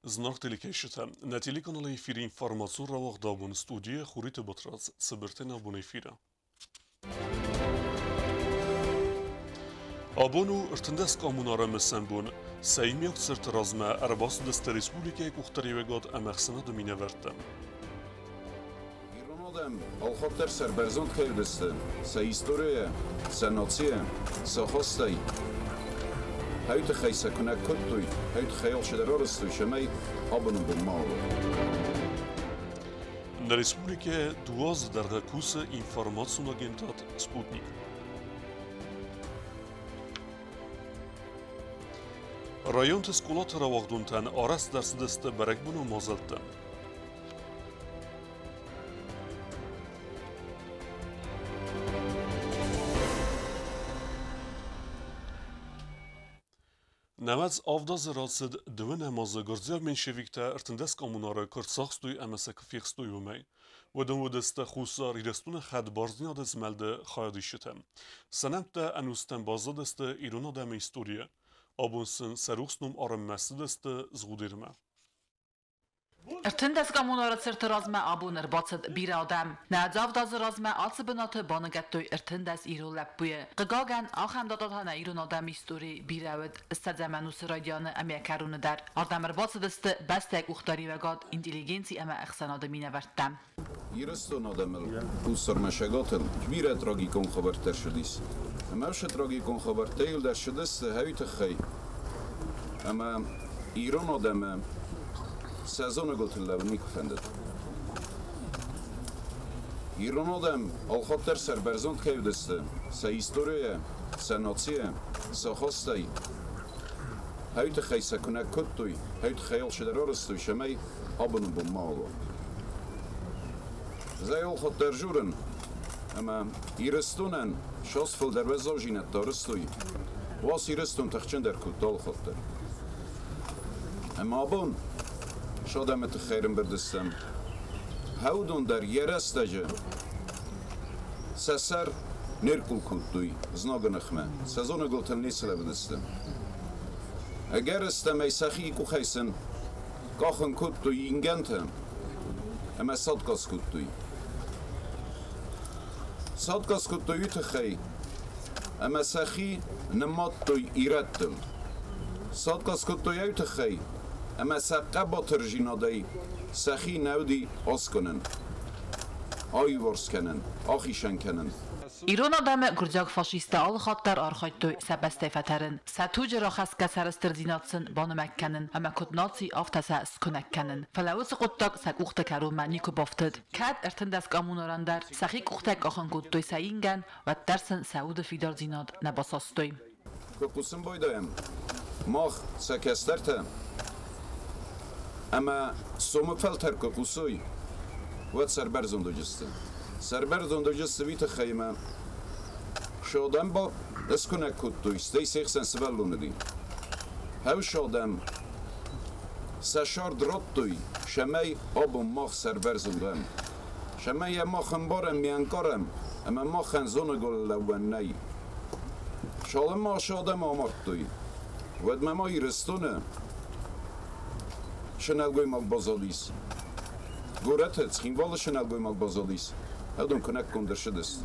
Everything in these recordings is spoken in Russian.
Знак телекешите. На телеканале эфире информацию равах дабун студия Хурит Батрац собиртен абун эфира. Абону ارتندس قانوناره مثل بون سیمیک سرت رازمه ارباس دست ریسپولیکه کختریوگاد امخسنه دومینه وردم. ایرانادم آلخاطر سربرزند کردسته سه هیستوریه سه ناتیه سه خستی هایت خیسه کنه کتوی هایت خیال شده رارستوی شمی آبنو بمالو На республике дуаз дарга куса информацию агентат Спутник. Район тескулат равагдунтан арас дарсидасты баракбуну мазалттан. Намаз авдаз рацид две намазы гордзяв меньшевикта артендес коммунары кырцахстуй амасак фихстуй умей. ودن ودسته خوصا ریرستون خد بارزنی دست ملده خواهدی شتم. سنمته انوستن بازه دسته ایرونا دم ایستوریه. آبونسن سروخسنوم آرم مسته دسته زغودیرمه. ارتندس قامونارا سرت رازمه آبونر باصد بیر آدم. نعذاف داز رازمه آتسبنات بانگتوی ارتندس ایرو لبویه. قگاگن آخم دادان ایرون آدم ایستوری بیراود استزمنوس رادیان امیکارون در آدمر باصد است بسته اختاری وگاد اینتلیجنسی اما اخساناد مینوردم. ایرستون آدمل پوستر مشگاتل کبیر تراژیکون خبرتر شدیس. اماش تراژیکون خبرتیل در شدست هایت خی. اما ایران آدمه سازون گلتن لبنی کفندد. ایران آدم آلخاطر سربرزند کردسته سه هیستوریه سه ناتیه سه خستی هایت خیسه کنه کتوی هایت خیال شده رارستوی شمی آبنو بمالو زایل خود در جورن، اما ایرستونن شاس فل در وزاجینت دارستوی، واس ایرستون تخچن در کودال خود در. اما آبون شادم تخیرم بردستم، هودون در یرستجه، سسر نرکل کودوی، زناگنخمه، سزون گلتن نیسله بدستم. اگر استم ای سخی کو خیسن، کاخن کودوی اینگنتم، اما صدقاس کودوی. صدقاس کودوی تخی، اما سخی نماد توی ایرتل. صدقاس کودوی تخی، اما سقه با ترجینادی سخی نودی آس کنن، آی ورس کنن، آخیشن کنن. ایران آدم گرجاگ فاشیسته آل خاطر آرخایتوی سبسته فترن ستوج را خسک سرستر زیناتسن بانمک کنن اما کد ناتسی آفتسه سکنک کنن فلوس قطاق سک اخت کرو منیکو بافتد کد ارتندس قاموناران در سخیک اختک آخن کدوی ساینگن و درسن سعود فیدار زیناد نباساستوی کپوسن بایدایم ماخ سکسترتم اما سومک فلتر کپوسوی و سربرزندو جسته سربرزندو جسته ویت خیمه شادم با اسکنک کدوی ستی سیخ سنسبلونه دی هاو شادم سشار دراتوی شمی آبو ماخ سربرزندوم شمی ماخن بارم میانکارم اما ماخن زون گل لونی شادم ما شادم آمارتوی ود ما ایرستونه شنلگوی مال بازالیس گورتت خیموال شنلگوی مال بازالیس هدون کنک کندر شدست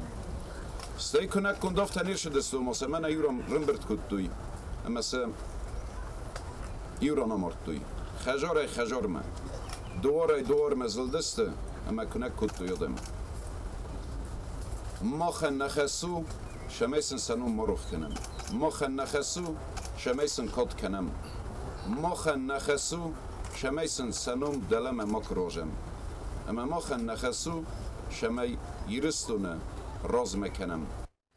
ستی کنک کنداف تنیر شدست و ماسه من ایورام رنبرد کدوی اما سه ایوران آمارتوی خجار من دوار مزلدسته اما کنک کدوی آدم ماخن نخسو شمیسن سنوم مروخ کنم ماخن نخسو شمیسن کد کنم ماخن نخسو شمیسن سنوم دلم مکروجم اما ماخن نخسو شمی ایرستونه راز میکنم.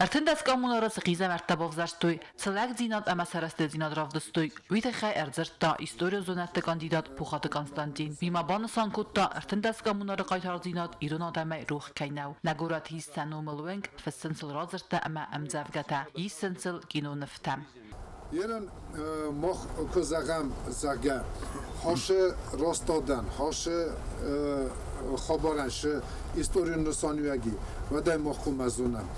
ارتندس قامونارا سقیزه مرتبه وزشتوی سلک زیناد اما سرست زیناد رافدستوی ویت خی ارزرت تا ایستوری زونت کاندیدات پوخات کانستانتین ویما بانسان کود تا ارتندس قامونارا قایتار زیناد ایران آدمه روح کیناو نگورات هی سنو ملوینگ فسنسل رازرت اما امزافگتا ی سنسل گینو نفتم. ایران مخ کزاگم زاگه هاش راست دادن هاش خبرنش ایستوری نسانیوگی و دای مخوم ازونم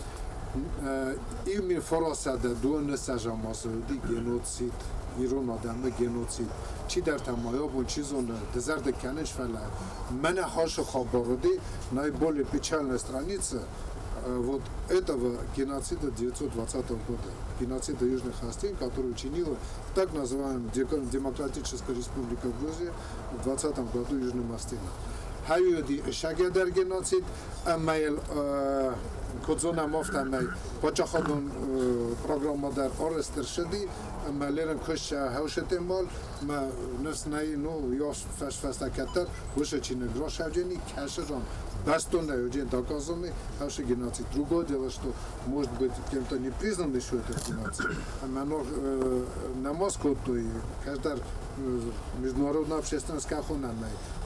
این می فراسته دون سجاماسو دی گنوسید ایران آدمه گنوسید چی در تمایاب و چیزون دزرد کنش فعلا من هاش خبردی نای боли печальной страницы вот этого геноцида 1920 года, геноцида Южных Осетин, который учинила так называемая Демократическая Республика Грузия в 20 году Южным Осетином. Հայուդի շագեդար գենոցիդ ամայել կոձոնա մոֆտամայ պոչախոդուն պրոգրամադար օրեստր շդի ամայլերն քշա հաշետեմալ մա նսնայի նո յոս ֆաստակատար վշեչինը գրոշավջենի քաշրոն бастонная очень доказанный наши геноцид. Другое дело, что может быть кем-то не признан еще этот геноцид. Но на Москву то и каждая международная общественность кахонная.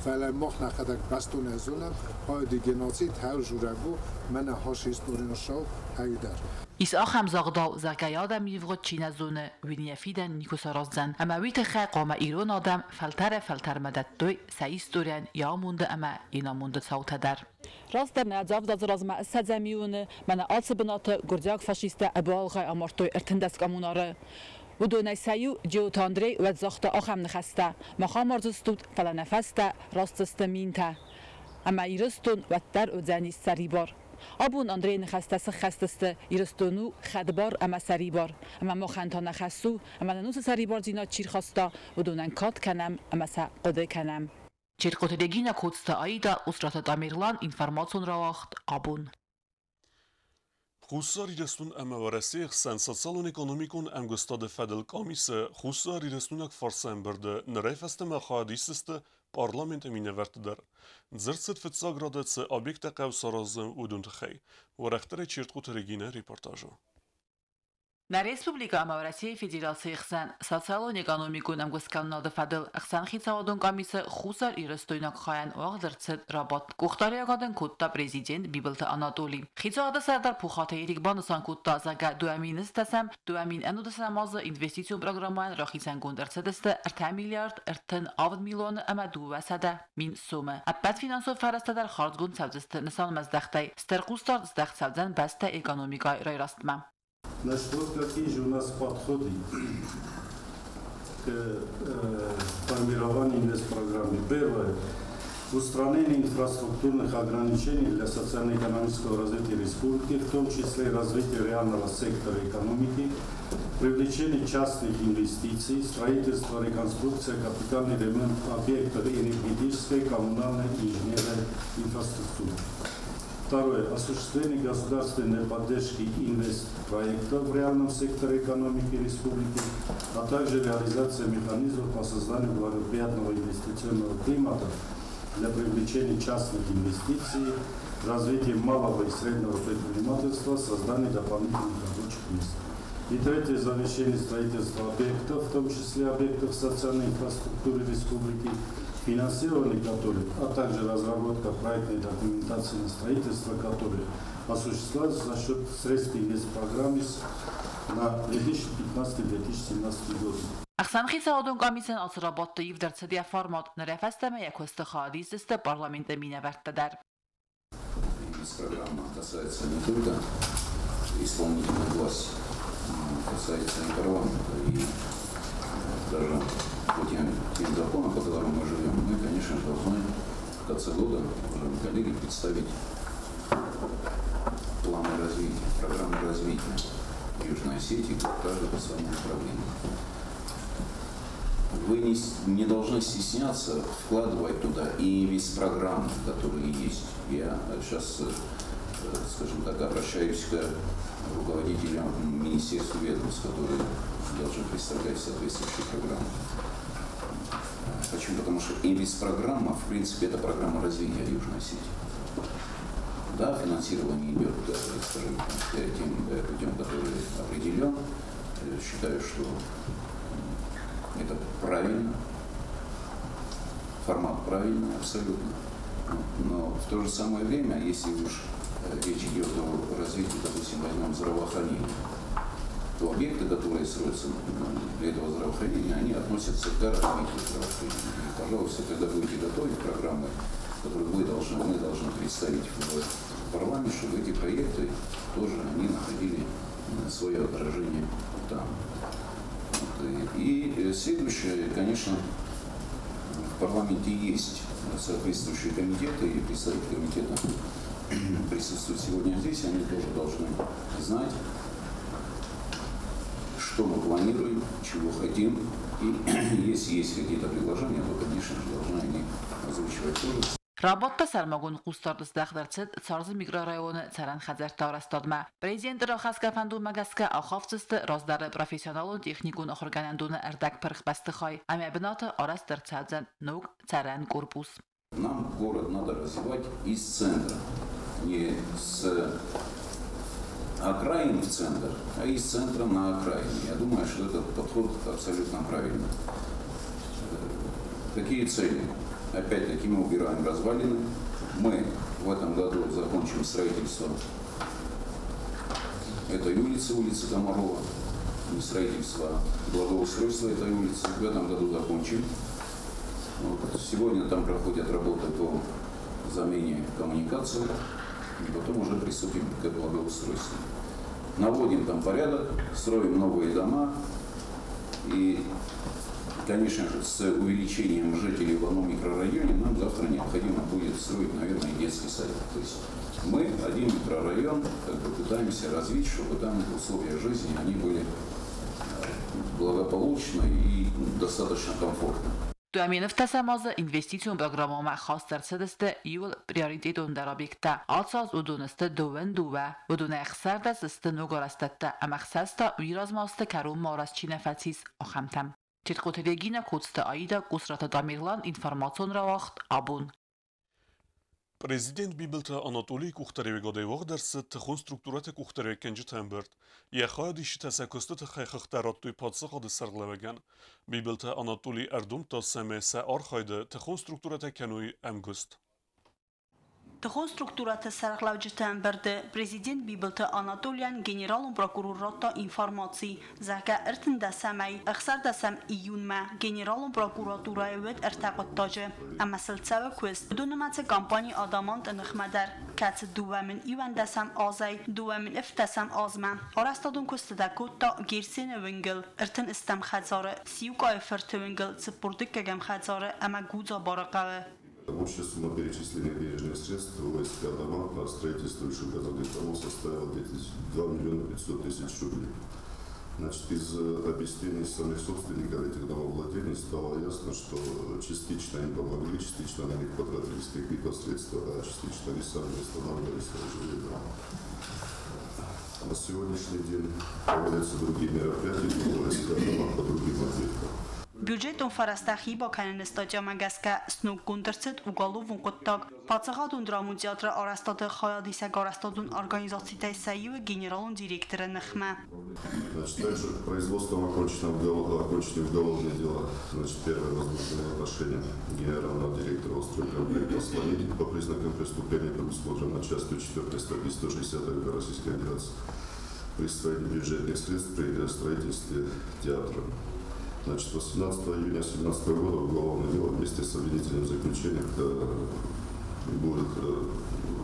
Файлай мохна хадак бастонная зона, пойди геноцид, хау журагу, мене хоши историю шоу, хайдар. Is acham zagdal zakayada mivgod China zone winiyafiden nikosarazdan ama wite khaqama Iran adam faltar madattoy saistorian yamunde ama inamunde sautadar Rasterna zavda zrazma sadzamiune mana alsbenate gurjak faşiste abalgay amartoy ertendesk amunare ودون سیو جوتاندری و زخت آخم نخسته مخام ارزستود فلا نفسته راستستمینته اما ایرستون و در اوزنی سریبار آبون اندری نخسته سخستسته ایرستونو خدبار اما سریبار اما مخانتا نخستو اما ننوس سریبار زینا چیر خواسته ودونن کات کنم اما سا قده کنم چیرقوتدگینا کودسته آیدا اسرات دامیرلان اینفرماسون راوخت آبون Խուսար իրեստուն ամավարասիղ սենսացալուն էկոնոմիկուն ամգստադը ֆեդել կամիսը խուսար իրեստունակ ֆարսեն բրդը նրայֆեստը մախադիսստը պարլամենտը մինևերտ դար ձրցդ ֆծագրադեցը օբյեկտը կավսարազը ուդուն թխեյ որախտերը չիրտկուտ ռեգինը ռիպորտաժը Na Respublika Amavrasie Federatsiya xsan sotsial-ekonomikun amguskannadı fadil xsan xitsaodun qamise xusar irastoynak xayan oğdırtsıd rabat. Kuxtariyagadın kutta prezident Bibilti Anatoli. Xitsaoda serdar puxatayrik banusan kutta zaga duamin istasam, duamin enudaslamazı investisyon programmayan raxisan gondırtsıdiste 2 milyard 6 milyon ama duvasada min sume. Appat finansov farastadar xardzgun savziste nisan mazdaxtay. Sterqustar zdaxt savzan basta ekonomikay rayrastma. Значит, вот какие же у нас подходы к формированию инвестпрограммы. Первое. Устранение инфраструктурных ограничений для социально-экономического развития республики, в том числе развитие реального сектора экономики, привлечение частных инвестиций, строительство, реконструкция, капитальный ремонт объектов энергетической, коммунальной и инженерной инфраструктуры. Второе. Осуществление государственной поддержки инвестпроектов в реальном секторе экономики республики, а также реализация механизмов по созданию благоприятного инвестиционного климата для привлечения частных инвестиций, развития малого и среднего предпринимательства, создания дополнительных рабочих мест. И третье. Завершение строительства объектов, в том числе объектов социальной инфраструктуры республики, финансирование которых, а также разработка проектной документации на строительство которых осуществляется за счет средств инвестпрограммы на 2015-2017 год. Axsan xitsaodun qamisen asrabatda yivdartsadiya format nərəfəstəmə yakosta xadisiste parlamenta minəvərtdədər. Программа касается не только исполнительной власти, касается и парламента. И даже по тем законам, по которым мы живем, мы, конечно, должны в конце года, уважаемые коллеги, представить планы развития, программы развития Южной Осетии, каждый по своему направлению. Вы не должны стесняться вкладывать туда и весь программы, которые есть. Я сейчас, скажем так, обращаюсь к руководителям министерства ведомств, которые должны представлять соответствующие программы. Почему? Потому что инвестпрограмма, в принципе, это программа развития Южной Осетии. Да, финансирование идет, скажем, тем путем, который определен. Считаю, что это правильно, формат правильный абсолютно. Но в то же самое время, если уж речь идет о развитии, допустим, возьмем здравоохранение, то объекты, которые строятся для этого здравоохранения, они относятся к развитию здравоохранения. И, пожалуйста, когда будете готовить программы, которые мы должны представить в парламент, чтобы эти проекты тоже они находили свое отражение там. И следующее, конечно, в парламенте есть соответствующие комитеты, и представители комитета присутствуют сегодня здесь, они тоже должны знать, что мы планируем, чего хотим, и если есть какие-то предложения, то, конечно же, должны они озвучивать тоже. Работа сармагон кустардыс дахдарцет царзы микрорайоны царан хазарта арастадма. Президент Рахаска фанду магаска ахавцысты раздары профессионалу техникун охорганандуны эрдак пырхбастыхай. Ами бината арастыр цадзан нук царан корпус. Нам город надо развивать из центра, не с окраин в центр, а из центра на окраин. Я думаю, что этот подход абсолютно правильный. Какие цели? Опять-таки мы убираем развалины. Мы в этом году закончим строительство этой улицы, улицы Комарова. Не строительство, а благоустройство этой улицы. В этом году закончим. Вот. Сегодня там проходят работы по замене коммуникаций. И потом уже приступим к благоустройству. Наводим там порядок, строим новые дома. И, конечно же, с увеличением жителей в одном микрорайоне нам завтра необходимо будет строить, наверное, детский садик. То есть мы один микрорайон пытаемся развить, чтобы там условия жизни они были благополучны и достаточно комфортны. Туаминов тасамазы инвестицион программама хас дарцедесте юл приоритетон дар объекта. Алсаз удунысты дуэн дува. Удуна эксарда сысты нугарастатта. Амахсаста уиразмасты карум марас чинафатсис ахамтам. Читкотелегина кудсты аида кусрата дамирлан информацион равахт абун. Президент Бибелта Анатолий Кухтареве годевог дерсет тхон структурат Кухтареве кенджи темберт. Яхад иши тасакустат хайхахтарат туй падсахад сарглаваган. Бибелта Анатолий Эрдум тасаме са архайда тхон структурат кенуй амгуст. Тхон структурата сарглавжитан берде президент Бибелта Анатолиян генералун прокурората информации зака эртинда самай ахсарда сам июнма генералун прокуратурая вет эртaqattacı ama siltsava quest dunumate kampani adamant nıxmadar kat duvamin ivandasam azay duvamin iftasam azman arastadun kustda kutta girsene wingel ertin istam khazare siuka fertwingel spurdikagam khazare ama guza baraqawe. Общая сумма перечисленных денежных средств ОСК «Адамант» на строительство газовых домов составила 2 миллиона 500 тысяч рублей. Значит, из объяснений самих собственников этих домовладений стало ясно, что частично им помогли, частично на них потратились какие-то средства, а частично они сами восстанавливали свои жилые дома. На сегодняшний день проводятся другие мероприятия в ОСК «Адамант» по другим объектам. Бюджетон фарастахи ба каненстаджа магаска снук гундерцет уголовун куттаг пацагадун драмун театра арастады хаядиса гарастадун организацией сайвы генералун директора Нахма. Значит, также производством окончены уголовные дела. Значит, первое возбужденное отношение генерального директора стройкомплекта «Славянин» по признакам преступления предусмотрено частью 4 статьи 160 ГК Российской Федерации. Присвоение бюджетных средств при строительстве театра. Значит, 18 июня 2017 года уголовное дело вместе с обвинительным заключением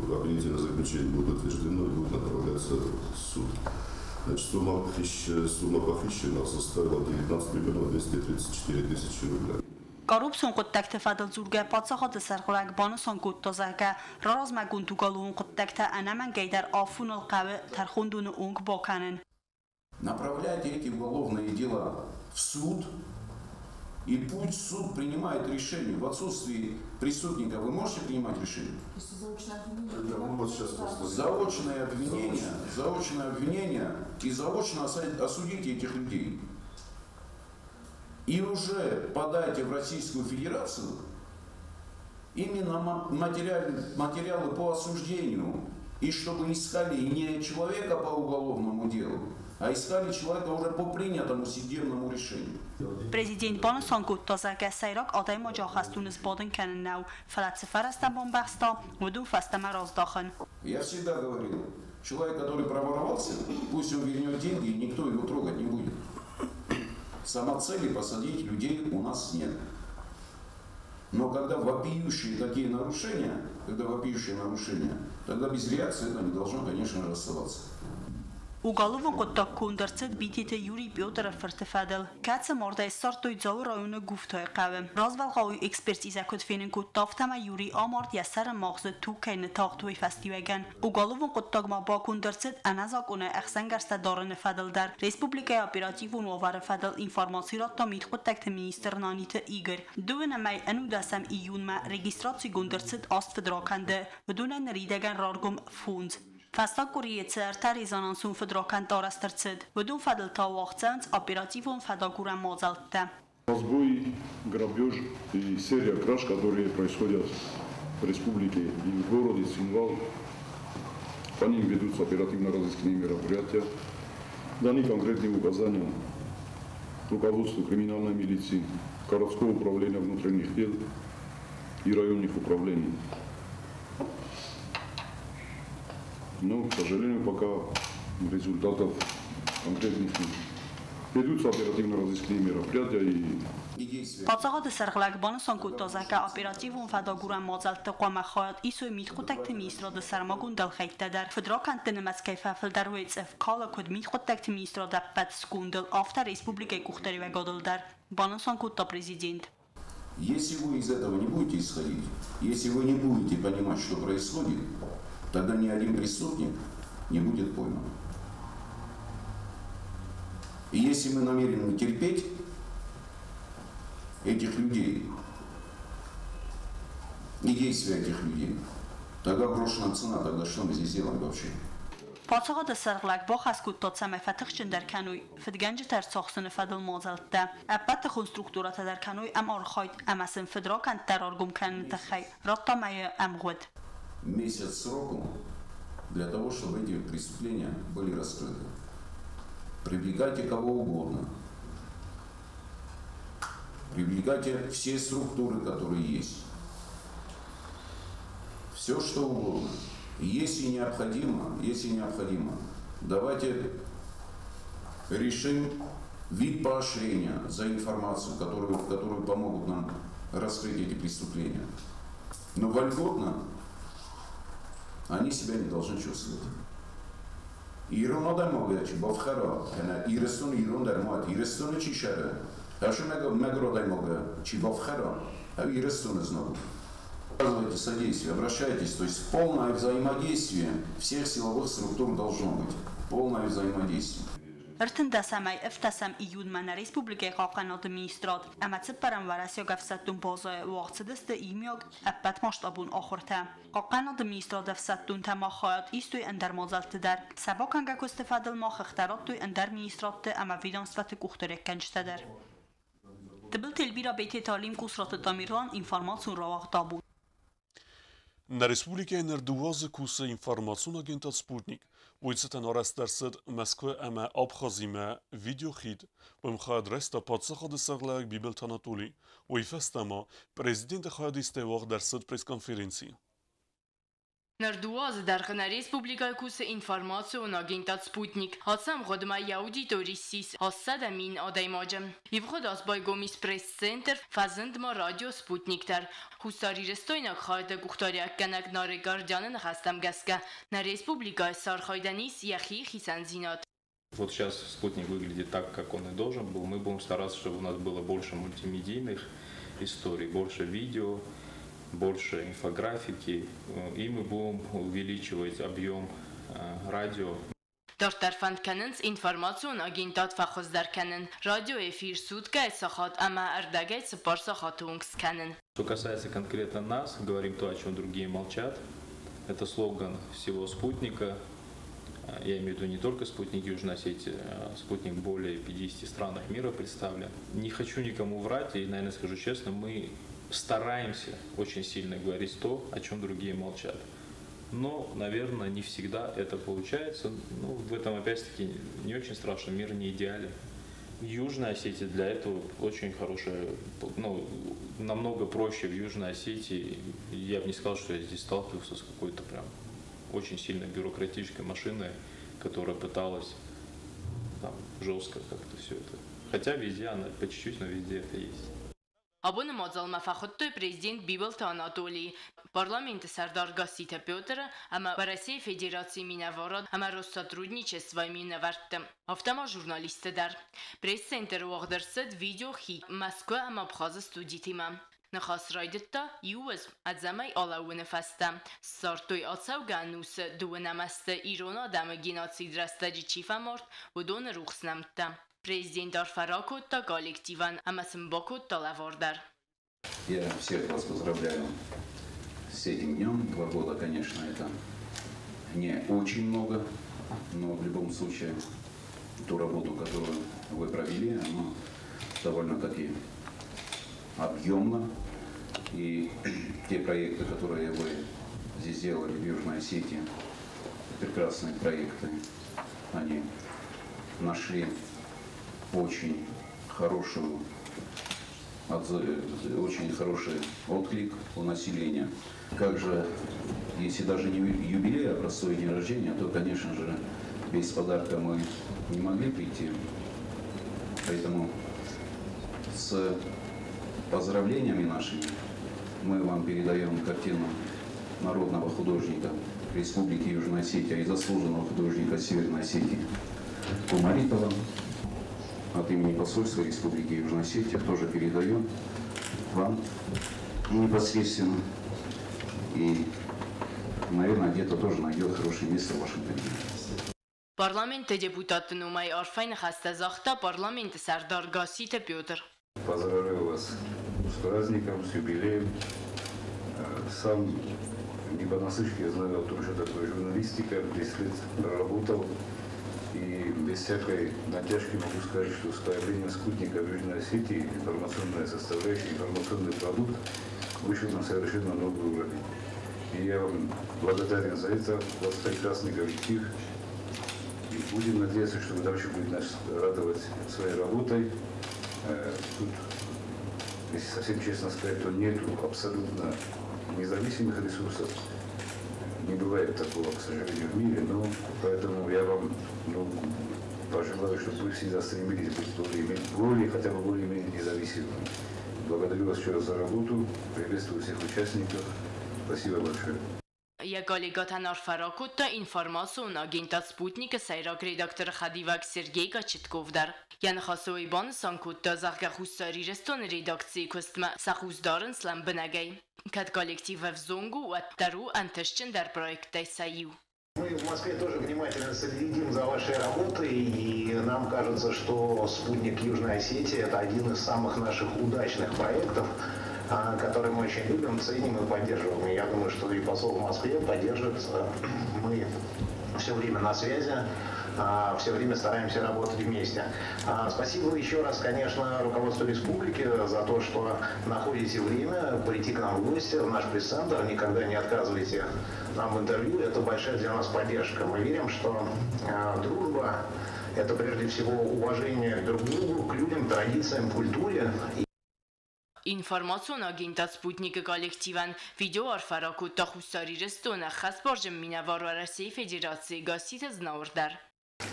обвинительное заключение будет утверждено и будет направляться в суд. Значит, сумма похищенного составила 19 миллионов 234 тысячи рублей. Коррупцион куттакта фадал зурга пацахад сархлак банусан куттазака размагун тугалун куттакта анаман гейдар афун алқавы тархундуну унг боканен. Направляйте эти уголовные дела в суд, и пусть суд принимает решение. В отсутствии преступника вы можете принимать решение? Заочное обвинение и заочно осудите этих людей. И уже подайте в Российскую Федерацию именно материалы по осуждению, и чтобы искали не человека по уголовному делу, а искали человека уже по принятому судебному решению. Президент Банусан Куттазака сайрак адай маджахастун из Боден Каненау фалацифар астамбон бахста вуду фастама раздахен. Я всегда говорил, человек, который проворовался, пусть он вернет деньги, и никто его трогать не будет. Самоцели посадить людей у нас нет. Но когда вопиющие такие нарушения, тогда без реакции это не должно, конечно же, оставаться. Ուգալովն կոտակ կոնդրցետ բիտիթե Յուրի Պյոտրը ֆրտեֆադել։ Կացը մորդայ սարտոյ ձավը ռայոնը գուվթոյ qavը։ Ռազվալղաուի էքսպերտիզա կոտվենին կոտավթամա Յուրի ամարտ յասարը մաղզը թուքայնը թաղթոյ ֆեստիվեգան։ Ուգալովն կոտակմա բակոնդրցետ անազակոնը əxsəngərstə darını fədildər։ Respublikaya operativun ovarı fədil informasiyratda mitqottakte ministernanitə İgor. Duvənə məy ənudəsəm iyunmə registrasiya gondrçet ast fedrakəndə vdunən ridəgən rargum fund. Fəstaquriyyətlər tərizanansun fedrakən darastırçid. Vdun fədil tavaqcənc operativun fədagurən mozaltdə. Разбой, грабеж и серия краж, которые происходят в республике и в городе Цинвал. По ним ведутся оперативно-розыскные мероприятия. Даны конкретные указания руководству криминальной милиции, городского управления внутренних дел и районных управлений. Но, к сожалению, пока результатов конкретных нет. Ведутся оперативно-розыскные мероприятия и Պացաղատը սրղլակ բանսան կուտոզակա օպերատիվուն ֆադագուրան մոզալտը qomaxayat isoy mitqotakte ministrada sarmagun dalxaytadar federakan տնմասկայ ֆաֆլդարուեցև քալը կոդ mitqotakte ministrada pat skundel after республикой кухтареве годолдар бансан кутта президент. Если вы из этого не будете исходить, если вы не будете понимать, что происходит, тогда ни один преступник не будет пойман. И если мы намерены терпеть этих людей и действия этих людей, тогда брошена цена, тогда что мы здесь делаем вообще? Պացաղատը սրղլակ բոխ ասկուտոցամ է ֆաթխ չնդարքանույ, ֆդգանջը տերցողսն է ֆադլ մոզալտը, ապատը խոնստրուկտուրատը դարքանույ ամ արխայտ, ամասն ֆդրոքան տերարգում կանն տխայ, ռատտամայը ամղուդ. Месяц сроку для того, чтобы эти преступления были раскрыты. Привлекайте кого угодно. Привлекайте все структуры, которые есть. Все, что угодно. Если необходимо, давайте решим вид поощрения за информацию, которую помогут нам раскрыть эти преступления. Но вольготно они себя не должны чувствовать. Իրոն ադամոգը չի բովխարա, հենա իրստուն դերմատ, իրստունը չի շերը, հաշու մեգր ադամոգը չի բովխարա, իրստունը զնով. Оказывайте содействие, обращайтесь, то есть полное взаимодействие всех силовых структур должно быть, полное взаимодействие. Արտնդասամայ əftəsəm iyunmənə Respublikaya qalqan administrat, əmətsib պարանվարասյո գավսատուն բոզը ուաղցդստը իմյոգ əppət maştabun axırtə. Qalqan administrat əfsatun təmaxayat istoy əndər mozaltıdər. Səbak hənga köstefadılma xıxtarattoy əndər ministratı əmə vidansvatı kuxtörək gənçtədər. Tıbil telbira beti talim kusratı tamirlan informasyon ravaq dabu. На республике Нердуазы куса информационный агентат «Спутник». Уйцетен аресттерсед Москвы эме Абхазиме видеохит. Бымхад реста подсахады сарлак Бибелт Анатолий. Уйфестема президент хадисте вах дерсед пресс-конференции. Նրդուազը դարխնա Ռեսպուբլիկայի կուսը ինվորմացիոն ագենտատ սպուտնիկ, հացամ ղոդմայի աուդիտորիսիս, հասսադ ամին ադայմաջը, իվ խոդ ասբայգոմիս պրես սենտր, ֆազնդմա ռադիո սպուտնիկտար, հուսարի ռեստոյնակ խայդը կուխտարյակ կանակ նարե գարդյանը նխաստամ գասկա, նա Ռեսպուբլիկայի սարխայդանիս яхի խիսանձինատ. Вот сейчас спутник выглядит так, как он и должен был. Мы будем стараться, чтобы у нас было больше мультимедийных историй, больше видео, больше инфографики, и мы будем увеличивать объем радио. Դորտարֆանդ ինֆորմացիոն ագենտատ ֆախոզդար կանեն, ռադիո էֆիր սուտկայ սախատ, ամա արդագայ սպար սախատունքս կանեն. Что касается конкретно нас, говорим то, о чем другие молчат. Это слоган всего спутника. Я имею в виду не только спутник Южной Осетии, а спутник в более 50 странах мира представлен. Не хочу никому врать, и, наверное, скажу честно, мы стараемся очень сильно говорить то, о чем другие молчат. Но, наверное, не всегда это получается. Ну, в этом, опять-таки, не очень страшно, мир не идеален. Южная Осетия для этого очень хорошая, ну, намного проще в Южной Осетии. Я бы не сказал, что я здесь сталкивался с какой-то прям очень сильно бюрократической машиной, которая пыталась там жестко как-то все это. Хотя везде она по чуть-чуть, но везде это есть. Abone mozalma faxotto prezident Bibalta Anatoliy. Парламент Сардар Гасита Пётра, ама в России Федерации Минаворот, ама Россотрудничества Минаварта. Автома журналисты дар. Пресс-центр уагдерсет видео хи Москва ама Абхаза студитима. نخواست رایدتا یوز از زمی آلاونه فسته سارتوی آتساو گانوس دو نمسته ایرونا دم گیناتسی درسته جی چیفه مرد و دون روخس نمته. Президент Арфаракотта коллективан Амасмбокотта Лавардар. Я всех вас поздравляю с этим днем. 2 года, конечно, это не очень много, но в любом случае ту работу, которую вы провели, она довольно-таки объемна. И те проекты, которые вы здесь сделали в Южной Осетии, прекрасные проекты, они нашли очень хороший отклик у населения. Как же, если даже не юбилей, а простой день рождения, то, конечно же, без подарка мы не могли прийти. Поэтому с поздравлениями нашими мы вам передаем картину народного художника Республики Южная Осетия и заслуженного художника Северной Осетии Кумаритова. От имени посольства Республики Южная Осетия тоже передаю вам непосредственно. И, наверное, где-то тоже найдет хорошее место в вашем кабинете. Парламент депутат Нумай Арфайн Хастазахта, парламент Сардар Гасита Пётр. Поздравляю вас с праздником, с юбилеем. Сам не понаслышке знаю о том, что такое журналистика, 10 лет проработал. И без всякой натяжки могу сказать, что с появлением спутника в Южной Осетии информационная составляющая, информационный продукт вышел на совершенно новый уровень. И я вам благодарен за это. У вас прекрасный коллектив. И будем надеяться, что вы дальше будете нас радовать своей работой. Тут, если совсем честно сказать, то нет абсолютно независимых ресурсов. Не бывает такого, к сожалению, в мире, но поэтому я вам пожелаю, чтобы вы всегда стремились быть более, хотя бы более-менее независимыми. Благодарю вас еще раз за работу, приветствую всех участников. Спасибо большое. Եկալիգաթան Արֆարակոտը ինֆորմասիոն ագենտած Սպուտնիկը սայրակ ռեդակտոր Խադիվակ Սերգեյ Կաչիտկովդար։ Յանխասոյ բան սանկուտը զարգախուսարի ռեստոն ռեդակցի կոստմա սախուզդարն սլամ բնագայ։ Կատ коллектива в Зонгу аттару анташчин дар проекта Саю. Мы в Москве тоже внимательно следим за вашей работой, и нам кажется, что спутник Южной Осетии – это один из самых наших удачных проектов, который мы очень любим, ценим и поддерживаем. И я думаю, что и посол в Москве поддержит. Мы все время на связи, все время стараемся работать вместе. Спасибо еще раз, конечно, руководству республики за то, что находите время прийти к нам в гости в наш пресс-центр. Никогда не отказывайте нам в интервью. Это большая для нас поддержка. Мы верим, что дружба – это прежде всего уважение друг к другу, к людям, традициям, культуре. Ինֆորմացիոն ագենտած Սպուտնիկը коллективան վիդեո Արֆարակոտта Խուսարի ռեստոնը խասպորժեմ Минавору России Федерации Гасита Знаурдар.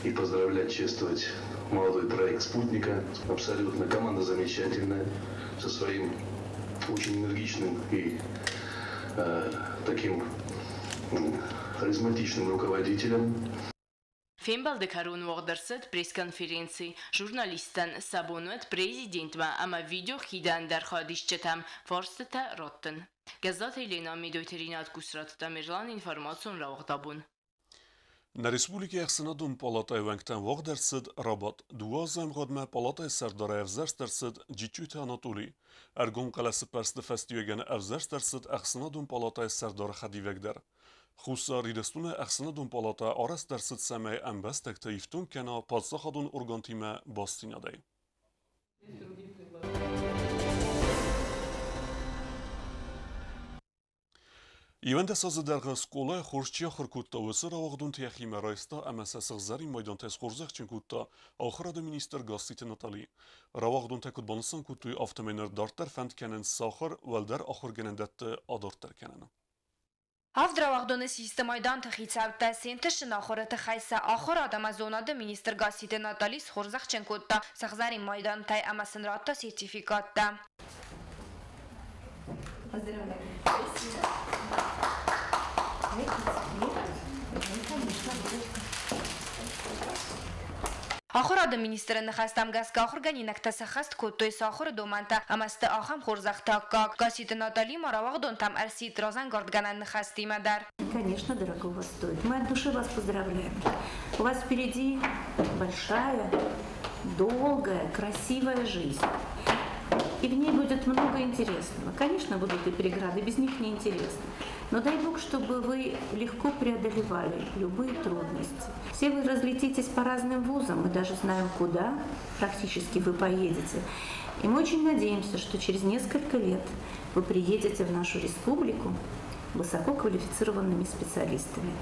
И поздравлять, чествовать молодой проект «Спутника». Абсолютно команда замечательная, со своим очень энергичным и таким харизматичным руководителем. Фембалды Карун Уагдерсет пресс-конференции журналистан Сабонуэт президентма ама видео хидан дар хадишчетам форстета роттен. Газета Елена Медойтеринат Кусратта Мерлан информацион раухдабун. На республике Ахсанадун палатай вангтан Уагдерсет рабат. Дуазам годма палатай Сардара Эвзерстерсет Джичут Анатолий. Аргон қаласы персті фестивеген Эвзерстерсет Ахсанадун палатай Сардара Хадивегдер. خوسا ریدستون اخسندون پالاتا آرس در ست سمه انبست تکتایفتون کنا پادساخادون ارگانتیمه باستینا دی. ایوند ساز درغ سکولا خورشچی خورکوتا و سر آوغدون تیخیم رایستا امس سغزاری مایدان تیز خورزخ چنکوتا آخراد مینیستر گاستیت نتالی. راوغدون تکود بانسان کوتوی آفتمینر دارتر فند کنن ساخر ولدر آخر گنندت آدارتر کنن. Avdravagdone sistemայդան թխիցավ տասենտը շնախորը թխայսա ախոր ադամազոնադը մինիստր գասիտը նատալիս խորզախ չենկոտտա սաղզարի մայդան թայ ամասնրատա սերտիֆիկատտա Поздравляю. Спасибо. آخر minister نخستم گس که آخر گنی نکته سخست کتوی ساخر دومنته امست آخم خورزخت که گاسیت ناتالی مراوغ دونتم ارسید رازن گردگنن نخستی مدر. Конечно, дорогого стоит. Мы от души вас поздравляем. У вас впереди большая, долгая, красивая жизнь. И в ней будет много интересного. Конечно, будут и преграды, без них неинтересно. Но дай Бог, чтобы вы легко преодолевали любые трудности. Все вы разлетитесь по разным вузам, мы даже знаем, куда практически вы поедете. И мы очень надеемся, что через несколько лет вы приедете в нашу республику высококвалифицированными специалистами.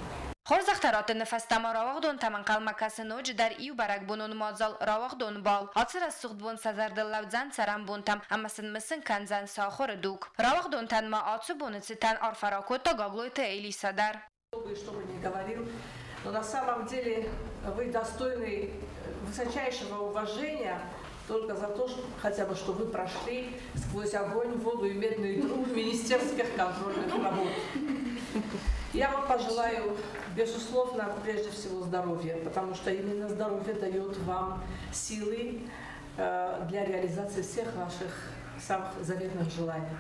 خورزخترات نفستم راوغ دون تمن قلم کسنوج در ایو برگ بونون مازال راوغ دون بال آتر از سخت بون سزرد لوزن سرم بونتم اما سن مسن کنزن ساخور دوک راوغ دون تن ما آتسو بونت تن آرفراکوت تا گاگلویت ایلی صدر. Что бы ни говорил, но на самом деле вы достойны высочайшего уважения только за то, хотя бы, что вы прошли сквозь огонь, воду и медную трубу министерских контрольных работ. Я вам пожелаю, безусловно, прежде всего здоровья, потому что именно здоровье дает вам силы для реализации всех ваших самых заветных желаний.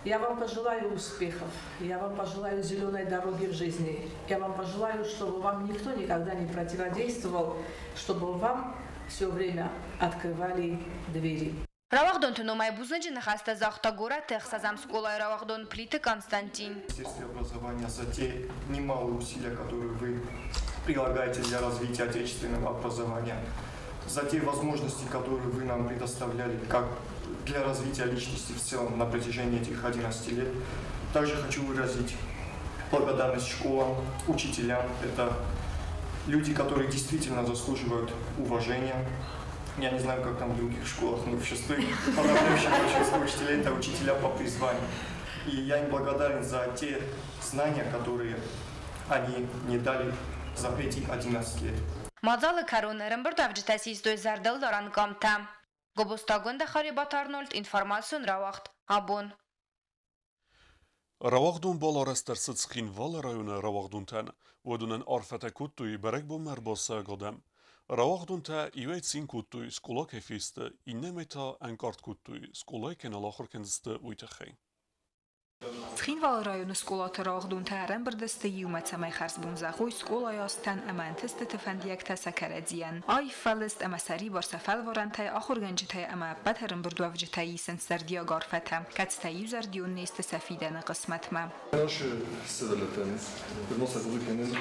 Я вам пожелаю успехов, я вам пожелаю зеленой дороги в жизни, я вам пожелаю, чтобы вам никто никогда не противодействовал, чтобы вам все время открывали двери. Равахдон туномай бузнаджи нахаста захта гора техсазам сколай Равахдон плиты Константин. Министерство образования за те немалые усилия, которые вы прилагаете для развития отечественного образования, за те возможности, которые вы нам предоставляли, как для развития личности в целом на протяжении этих 11 лет. Также хочу выразить благодарность школам, учителям. Это люди, которые действительно заслуживают уважения. Я не знаю, как там в других школах, но в 6-й подавляющее большинство учителей – это учителя по призванию. И я им благодарен за те знания, которые они мне дали за эти 11 лет. Мазалы Карун Рэмберт авджитасис дой зардал доран камта. Гобустагунда Харибат Арнольд информацион Равахт Абон. Равахдун баларастер сыцхин вал районы Равахдунтан ودونن آرفت کتوی برگ با مرباسه گدم. Равахдун та ивейт син куттуй скула кефисте и немета анкарт куттуй скула кеналахор кензсте уйтахей. Цхинвал району скулаты Равахдун та рембердесте юмацамай харсбун захуй скула ястан амантесте тфандиек тасакарадзиян. Ай фалест амасари барсафал варантай آخرگنجتای اما بد ремберду авجتای سنسردیا گارفته کتستای یوزردیون نیست سفیدن قسمت ما. Наши седалетен, приносят лукенен,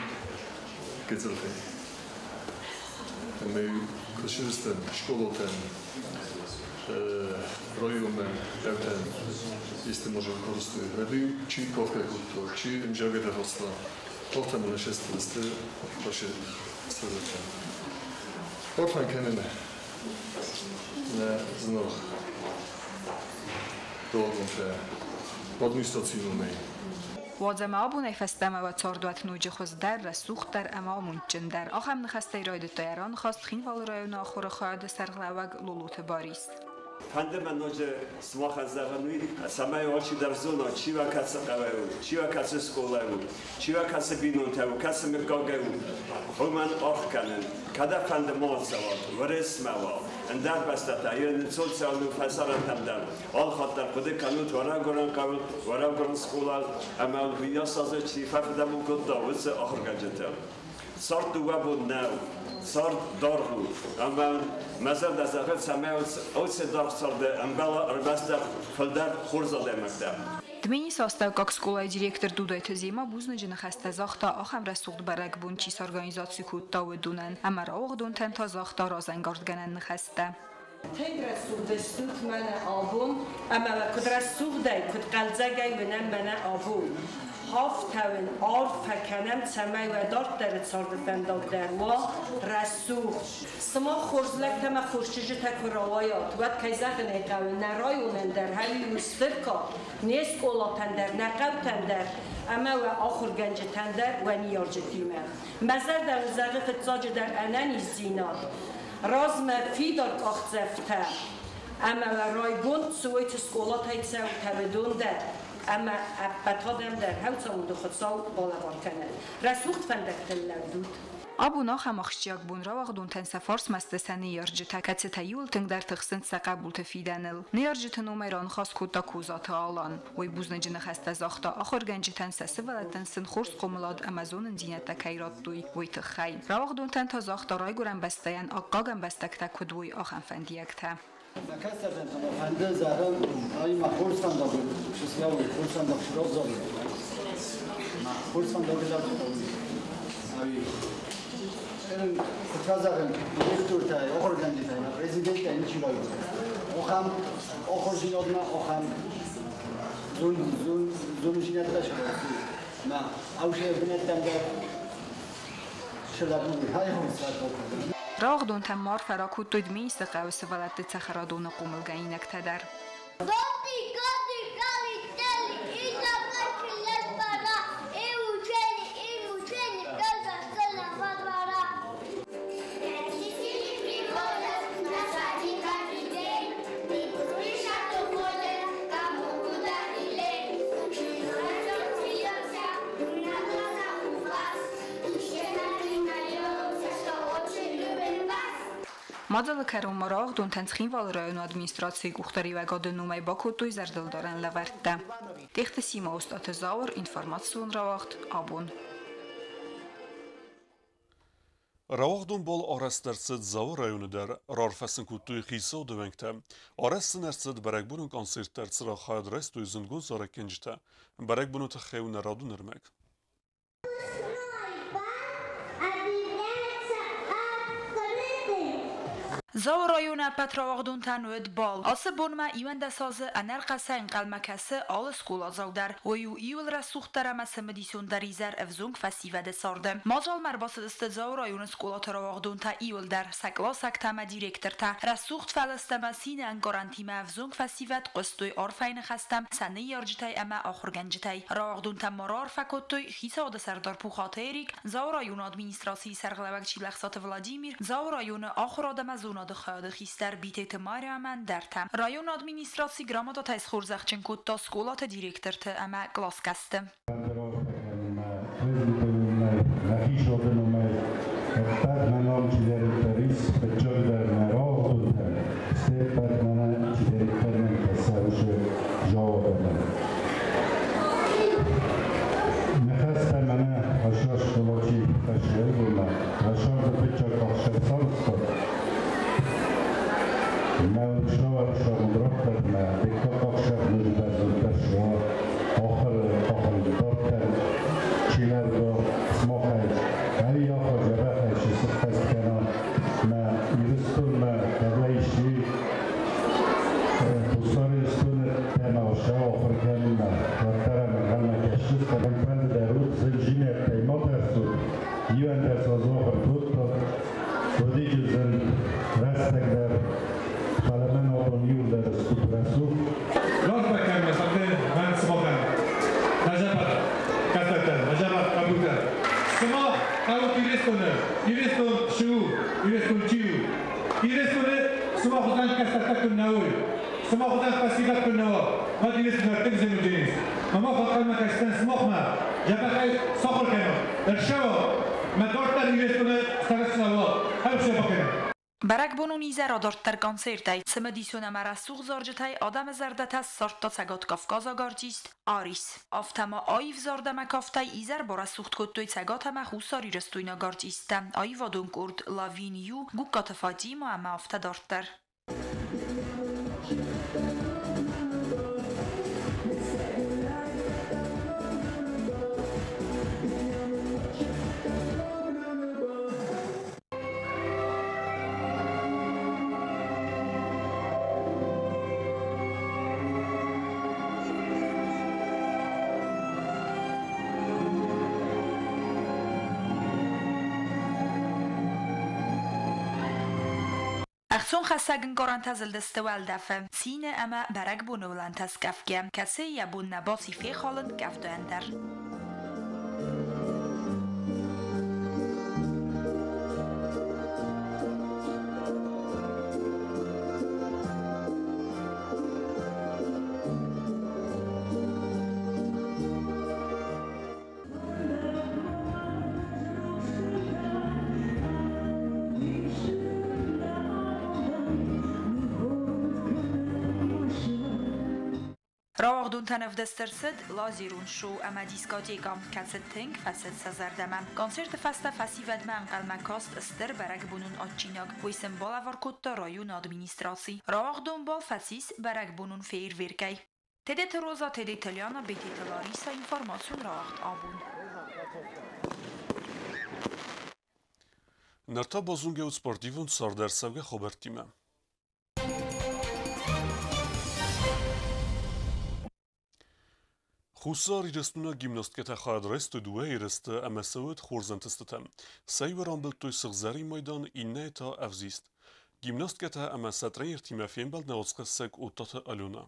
кецелтен. Мы кошелестен, школотен, районен, евтен, если можем користуй. Ради чи ковка кутто, чи мжаведа хоста. Ковта мы наши стесте, ваши седалетен. Ортан кенен, не знох. Долгонте, административный. وادم آبون فستم و تاردوات نوج خوز در رسوخ در امامون جندر آخم نخسته راید تایران خواست خین وال رایون آخور خواهد سرغلوگ لولوت باریست. Fande man nože smoha zavanui, samaj oči dar zona, čiva kad se kavaju, čiva kad se skolaju, čiva kad se binuntevu, kad se mirgogevu, human orkanen, kada fande mozavot, vresmavot, endar bastata, jen socijalnu fasaran tamdan, al khattar kude kanut, varagoran kavul, varagoran skolal, amal yasazı çifafda bu kudda, vse ahırgacetel. Sort duva bu nav. صار داره، اما مثلا دستگاه سمیت اوت دار سرده، امبلا ربسته فلدر خورزاده مکتب. دمینی ساستو کاک سکولای دیرکتر دودایت زیما بوزن جن خسته زاختا آخم رسوخت برگ بون چیس ارگانیزاسی کود تا ودونن، اما راوغ دون تن تا زاختا رازنگارد گنن نخسته. تین رسوخ دستوت من آبون، اما کد رسوخ دای کد قلزگای ونم من آبون. هافتون آرف کنم سمی و دارت در صارد فندال در و رسوخ سما خورزلک تما خورشیج تکروایات وقت که زخن اقاو نرایونن در همی مسترکا نیس اولاتن در نقب تندر اما و آخر گنج تندر و نیارج تیمه مزر در زرق تزاج در انانی زینات رازم فی دار کاخت زفته اما رایبون سویت سکولات های تساو تبدون ده اما ابتادم در هوتا مدو خدساو بالا بارکنه رسوخت فندک تلودود Abuna xamaxşiyak bunra vaqduntan safars mastesani yarjita katsetayyul tengdar tixsin saqabulta fidanil. Niyarjitan umayran khas kutta kuzata alan. Oy buznajina xasta zaxta axorganjitan sasi valatansin khurs qomulad Amazonun dinata kayratduy. Oy txay. Rawaqduntan ta zaxta ray guran bastayan aqagan bastakta kudvoy axan fandiyakta. Nakastardan fanda zaran ay mahursan da şislav kursan da şirozov. Mahursan da gelav. Ay Kazakın direktörtay, organizatay, prezidentay niçiloy. Oxam oxorjinodna oxam zonujinatlash. Ma avshe binettamda shilabni hayhomsat. Rağdun tammar farakut tudmi istaqav savalat tsaxaradun qumulgainak tadar. Մազալը կերոմարաղ դուն տենցխին վալրայուն ադմինիստրացիի գուխտարի վագադնում այ բակոտույ զարդել դարան լավարտը։ Տեխտը սիմա ոստատը զավր ինվորմացիոն ռավաղտ աբուն։ Rawagdun bol arastarsid zavur rayonidar rarfasin kuttuy xisa dövenkte. Arasın ersid barakbunun konsertler sıra xayadrestuy zungun zarakenjite. Barakbunu taxayun radun irmek. زاو رایون پتراوغدون تنوید بال آس بونما ایوان دسازه انر قصه انقل مکسه آل سکولا زودر ویو ایول رسوخ در مسم دیسون در ایزر افزونگ فسیوه ده سارده مازال مرباس دست زاو رایون سکولا تراوغدون تا ایول در سکلا سکتم دیرکتر تا رسوخت فلسطم سین انگارانتیم افزونگ فسیوه قصدوی آرفین خستم سنه یارجتای اما آخر گنجتای راوغدون تا مرار فکوتوی خیسا ده سردار پوخاتیریک زاو رایون ادمینستراسی سرغلبک چیلخسات ولادیمیر زاو رایون آخر آدم از د خیاد خیستر بیت ماریامن در تم رایون ادمینستراسی گرامادا تایس خورزخچن کود تا سکولات دیرکتر ته اما گلاس کسته برک بونونی زرادارت در کنسرتای سمدیسون مرسوخ زارجتای آدم زردت از سارتا سگات کافکازا گارتیست آریس آفتما آیف زاردم کافتای ایزر برسوخت کتوی سگات هم خوصاری رستوینا گارتیستم آیوا دون کرد لاوینیو گوکات فادیم و اما آفتا دارتر اخسون خساگن گارانتازل دستوال دفه سینه اما برگ بونولان تسکفگه کسی یبون نباسی فی خالن گفته اندر Rawagdun tanıv destırsid lazirun şu ama diskoteka kasetting faset sazardamam. Konsert fasta fasivedman kalmakost ster barak bunun odcinek. Wisem bola varkutta rayun administracji. Rawagdun bol fasis barak bunun fairwerkej. Tedet roza tedet italiana betet Larisa informacjon rawagd abun. Nërta bozunge u sportivun sardersavge xobertime. Xusar irestuna gimnastketa xadrest duwe ireste emesewet xorzentestetem. Seyveran biltoy sığzeri maydan inne ta evzist. Gimnastketa emesetren irtime fembel neotsqessek utate aluna.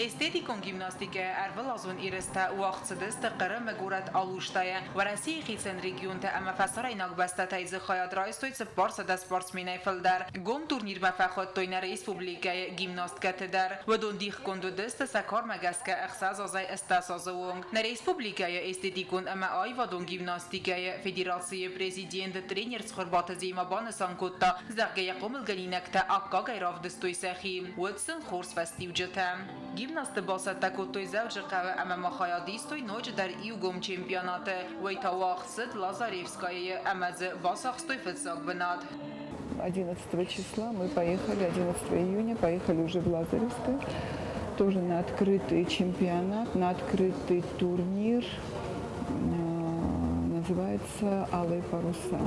استيتيكون جيمناستيكا أرفلازون إيرستا وقت قرم مجورات ألوشتايا وراسي خيسن ريجيون تا أما فسرة إنك بستا تايز خياط رايستوي سبارس دا سبارس ميناي فلدر قوم تورنير مفاخد توينا ريسبوبليكا جيمناستكا تدر ودون ديخ كوندو دست سكار مجاسكا إخساز زي استاسازوونغ نريسبوبليكا استيتيكون أما آي ودون جيمناستيكا فيدراسي بريزيدينت ترينير سخربات زيما بانسان كوتا زغي يقوم الجلينك تا أكا غيراف دستوي سخيم واتسن خورس فستيوجتا Gimnast basata kutoj zavjqa ama makhayadistoj noj dar iugom чемпионате Вейтавахсет Лазаревская амаз басахстой фетсак бнад. 11 числа мы поехали, 11 июня поехали уже в Лазаревское, тоже на открытый чемпионат, на открытый турнир, называется «Алые паруса».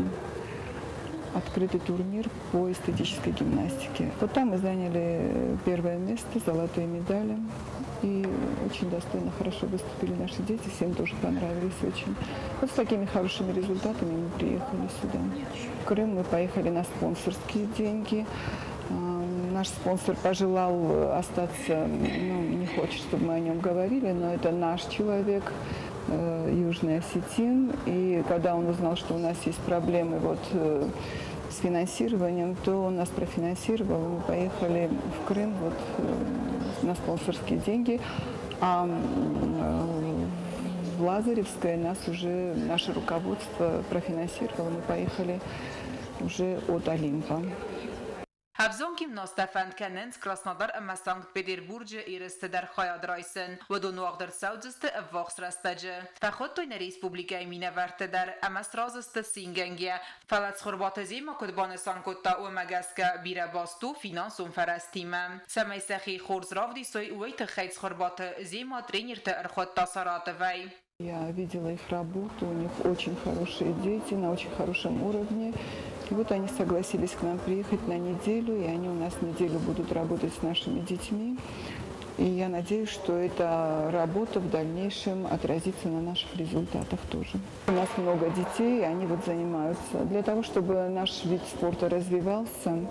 Открытый турнир по эстетической гимнастике. Вот там мы заняли первое место, золотые медали. И очень достойно, хорошо выступили наши дети, всем тоже понравились очень. Вот с такими хорошими результатами мы приехали сюда. В Крым мы поехали на спонсорские деньги. Наш спонсор пожелал остаться, не хочет, чтобы мы о нем говорили, но это наш человек, Южный Осетин. И когда он узнал, что у нас есть проблемы с финансированием, то он нас профинансировал. Мы поехали в Крым на спонсорские деньги. А в Лазаревское нас уже наше руководство профинансировало. Мы поехали уже от Олимпа. هفزون گیمناستا فندکننز کراسنادار اما سانکت پتربورگ ایرست در خیاد رایسن و دو نواغدر ساوزست افاقس رستجه فخود توی ریسپوبلیکای مینه ورت در اما سرازست سینگنگیه فلت خربات زیما کدبان سانکتا و مگسکه بیره باستو فینانسون فرستیمه سمی سخی خورز رافدی سوی ویت خیز خربات زیما тренер ارخود تاثرات وی. Я видела их работу, у них очень хорошие дети, на очень хорошем уровне. И вот они согласились к нам приехать на неделю, и они у нас неделю будут работать с нашими детьми. И я надеюсь, что эта работа в дальнейшем отразится на наших результатах тоже. У нас много детей, и они занимаются. Для того, чтобы наш вид спорта развивался,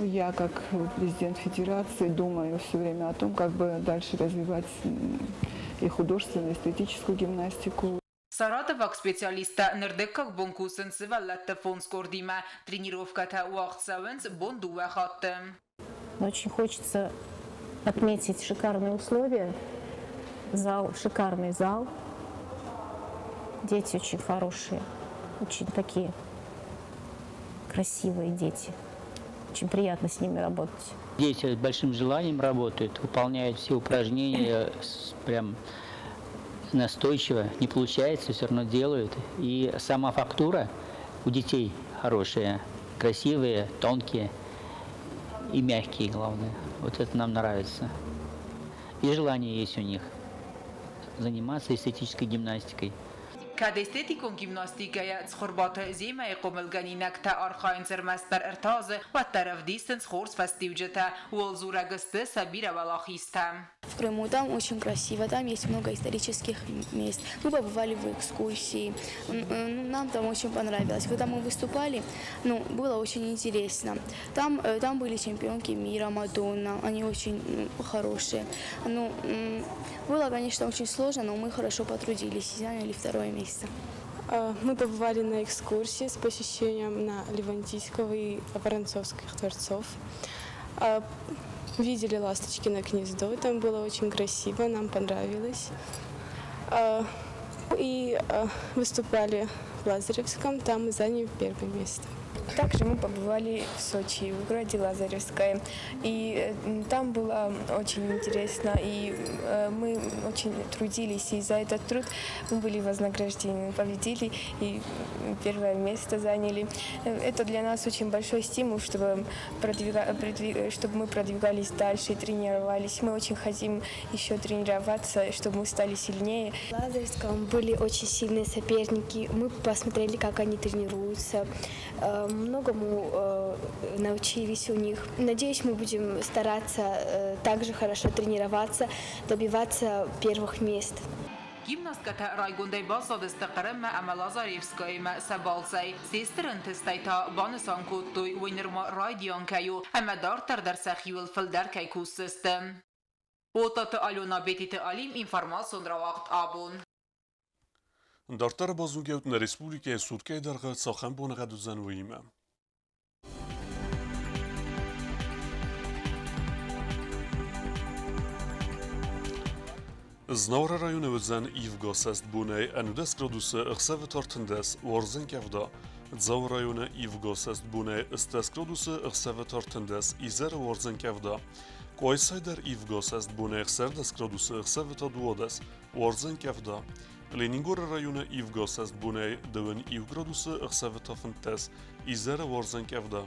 я как президент федерации думаю все время о том, как бы дальше развивать и художественную, эстетическую гимнастику. Саратовак специалиста нырдыккак бонкусын сываллатты фонскордима тренировката уахтсавынс бондувахатты. Очень хочется отметить шикарные условия. Зал, шикарный зал. Дети очень хорошие, очень такие красивые дети. Очень приятно с ними работать. Дети с большим желанием работают, выполняют все упражнения прям настойчиво. Не получается, все равно делают. И сама фактура у детей хорошая, красивые, тонкие и мягкие, главное. Вот это нам нравится. И желание есть у них заниматься эстетической гимнастикой. كاد استيتيكون جيمناستيكايا تخربات زيما يقوم الجنينك تا أرخاين سرمستر ارتاز والطرف ديستنس خورس فستيوجتا والزورا قست سبيرا ولاخيستا. В Крыму там очень красиво, там есть много исторических мест. Мы побывали в экскурсии, нам там очень понравилось. Когда мы выступали, было очень интересно. Там были чемпионки мира Мадонна, они очень хорошие. Было, конечно, очень сложно, но мы хорошо потрудились и заняли второе место. Мы побывали на экскурсии с посещением на Левантийского и Воронцовских дворцов. Видели Ласточкино гнездо, там было очень красиво, нам понравилось. И выступали в Лазаревском, там мы заняли первое место. Также мы побывали в Сочи, в городе Лазаревское. И там было очень интересно. И мы очень трудились. И за этот труд мы были вознаграждены, победили и первое место заняли. Это для нас очень большой стимул, чтобы мы продвигались дальше и тренировались. Мы очень хотим еще тренироваться, чтобы мы стали сильнее. В Лазаревском были очень сильные соперники. Мы посмотрели, как они тренируются. Многому научились у них. Надеюсь, мы будем стараться также хорошо тренироваться, добиваться первых мест. Gimnastkata raygonday basodista qarama ama Lazarevskoyma sabalsay. Sestrin testayta banasankotoy winnerma radyankayu ama dartar darsakhiyul fildarkay kussistim. Otata Alona Betite Alim informasyon ravaqt abun. Dartar bazungevtna Respublikaya Surkay darg'a soxan bonaga duzanviyma. Znavra rayonu özən İvqasəst bunay ənudes gradusu ıxsəv tartındes warzen kevda. Zav rayonu İvqasəst bunay istes gradusu ıxsəv tartındes izer warzen kevda. Qoysayder İvqasəst bunay xserdes gradusu ıxsəv taduodes warzen kevda. Leningora rayonu İvqasəst bunay dövün İv gradusu ıxsəv tafintes izer warzen kevda.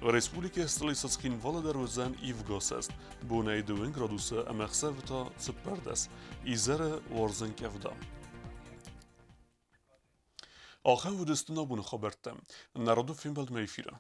Respublika Stolisatskin Valadar özən İvqasəst bunay dövün gradusu əməxsəv ta sıpərdes izere warzen kevda. Axan vudestuna bunu xabertem. Narodu film bald meyfira.